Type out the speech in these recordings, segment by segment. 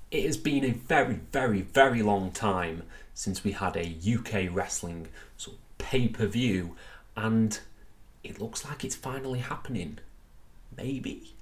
It has been a very, very, very long time since we had a UK wrestling sort of pay-per-view, and it looks like it's finally happening. Maybe.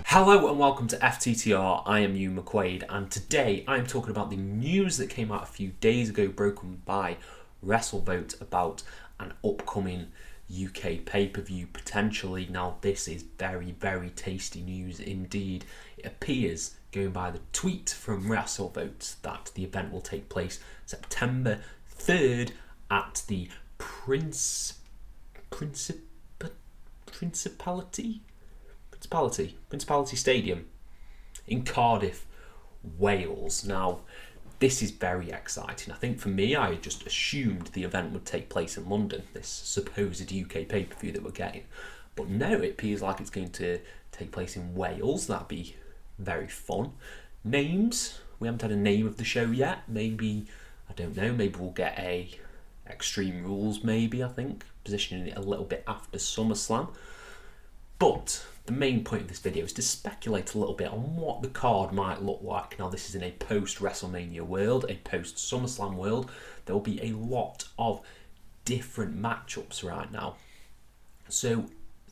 Hello and welcome to FTTR. I am Hugh McQuaid, and today I am talking about the news that came out a few days ago, broken by WrestleVote, about an upcoming UK pay-per-view potentially. Now, this is very, very tasty news indeed. It appears, going by the tweet from WrestleVote, that the event will take place September 3rd at the Principality Stadium in Cardiff, Wales. Now, this is very exciting. I think for me, I just assumed the event would take place in London, this supposed UK pay-per-view that we're getting. But no, it appears like it's going to take place in Wales. That'd be very fun. Names, we haven't had a name of the show yet. Maybe, I don't know, maybe we'll get a Extreme Rules, maybe, I think, positioning it a little bit after SummerSlam. But the main point of this video is to speculate a little bit on what the card might look like. Now, this is in a post-WrestleMania world, a post-SummerSlam world. There will be a lot of different matchups right now. So,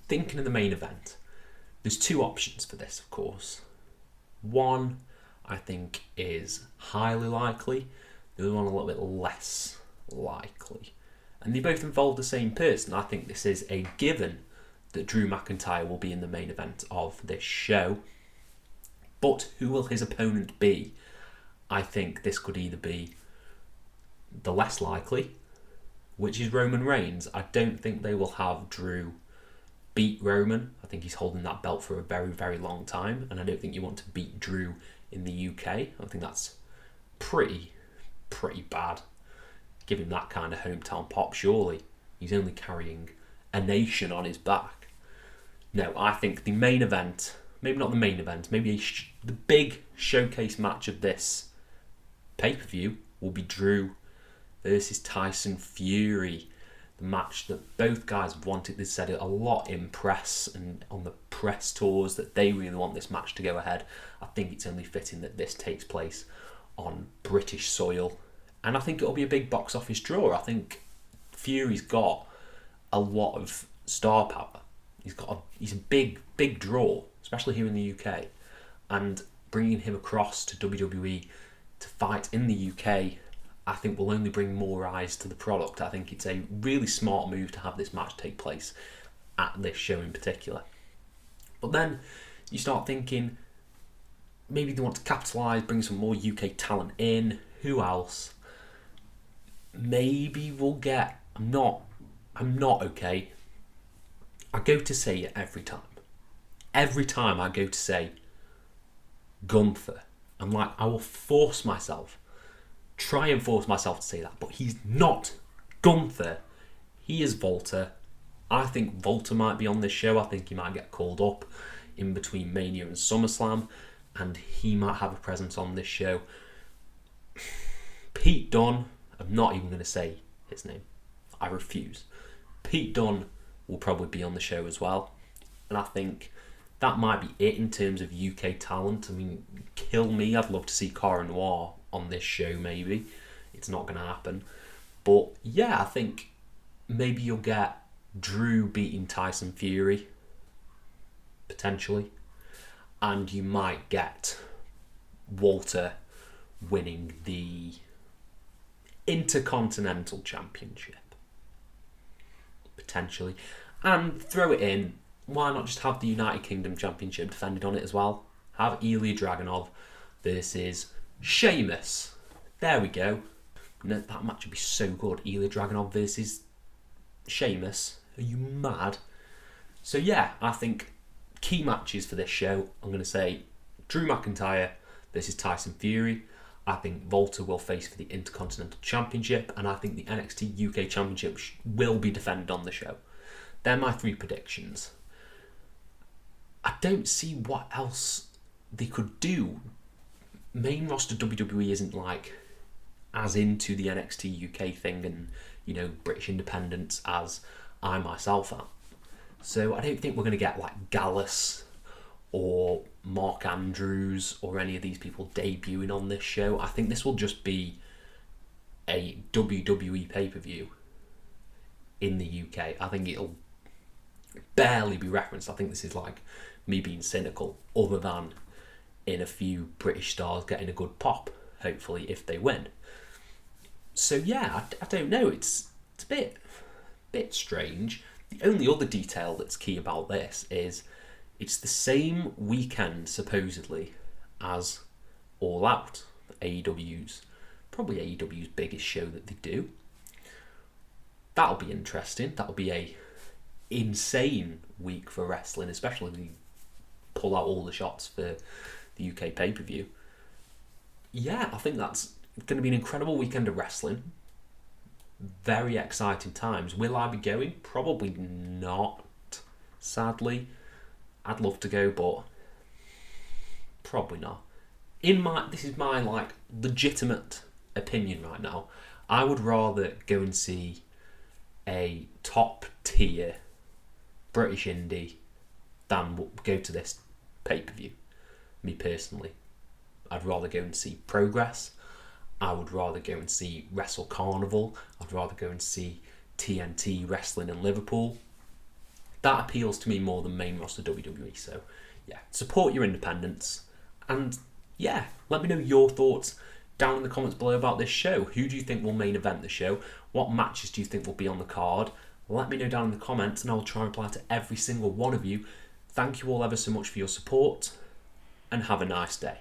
thinking of the main event, there's two options for this, of course. One, I think, is highly likely. The other one, a little bit less likely. And they both involve the same person. I think this is a given that Drew McIntyre will be in the main event of this show. But who will his opponent be? I think this could either be the less likely, which is Roman Reigns. I don't think they will have Drew beat Roman. I think he's holding that belt for a very, very long time, and I don't think you want to beat Drew in the UK. I think that's pretty bad. Give him that kind of hometown pop, surely. He's only carrying a nation on his back. No, I think the main event, maybe not the main event, maybe the big showcase match of this pay-per-view will be Drew versus Tyson Fury. The match that both guys wanted. They said it a lot in press and on the press tours that they really want this match to go ahead. I think it's only fitting that this takes place on British soil. And I think it'll be a big box office draw. I think Fury's got a lot of star power. He's a big draw, especially here in the UK. And bringing him across to WWE to fight in the UK, I think will only bring more eyes to the product. I think it's a really smart move to have this match take place at this show in particular. But then you start thinking, maybe they want to capitalise, bring some more UK talent in. Who else? Maybe we'll get... I'm not okay. I go to say it every time. Every time I go to say Gunther, I'm like, I will try and force myself to say that, but he's not Gunther. He is Walter. I think Walter might be on this show. I think he might get called up in between Mania and SummerSlam, and he might have a presence on this show. Pete Dunne, I'm not even going to say his name. I refuse. Pete Dunne will probably be on the show as well. And I think that might be it in terms of UK talent. I mean, kill me. I'd love to see Cara Noir on this show, maybe. It's not going to happen. But yeah, I think maybe you'll get Drew beating Tyson Fury, potentially. And you might get Walter winning the Intercontinental Championship, potentially. And throw it in, why not just have the United Kingdom Championship defended on it as well? Have Ilya Dragunov versus Sheamus. There we go. That match would be so good. Ilya Dragunov versus Sheamus. Are you mad? So yeah, I think key matches for this show, I'm going to say Drew McIntyre versus Tyson Fury. I think Walter will face for the Intercontinental Championship, and I think the NXT UK Championship will be defended on the show. They're my three predictions. I don't see what else they could do. Main roster WWE isn't like as into the NXT UK thing and, you know, British independence as I myself am. So I don't think we're going to get like Gallus or Mark Andrews or any of these people debuting on this show. I think this will just be a WWE pay-per-view in the UK. I think it'll barely be referenced. I think this is like me being cynical, other than in a few British stars getting a good pop, hopefully, if they win. So yeah, I don't know, it's a bit strange. The only other detail that's key about this is it's the same weekend, supposedly, as All Out, probably AEW's biggest show that they do. That'll be interesting. That'll be a insane week for wrestling, especially when you pull out all the shots for the UK pay-per-view. Yeah, I think that's going to be an incredible weekend of wrestling. Very exciting times. Will I be going? Probably not, sadly. I'd love to go, but probably not. This is my like legitimate opinion right now. I would rather go and see a top tier British indie than go to this pay-per-view. Me personally, I'd rather go and see Progress. I would rather go and see Wrestle Carnival. I'd rather go and see TNT Wrestling in Liverpool. That appeals to me more than main roster WWE. So yeah, support your independence. And yeah, let me know your thoughts down in the comments below about this show. Who do you think will main event the show? What matches do you think will be on the card? Let me know down in the comments and I'll try and reply to every single one of you. Thank you all ever so much for your support and have a nice day.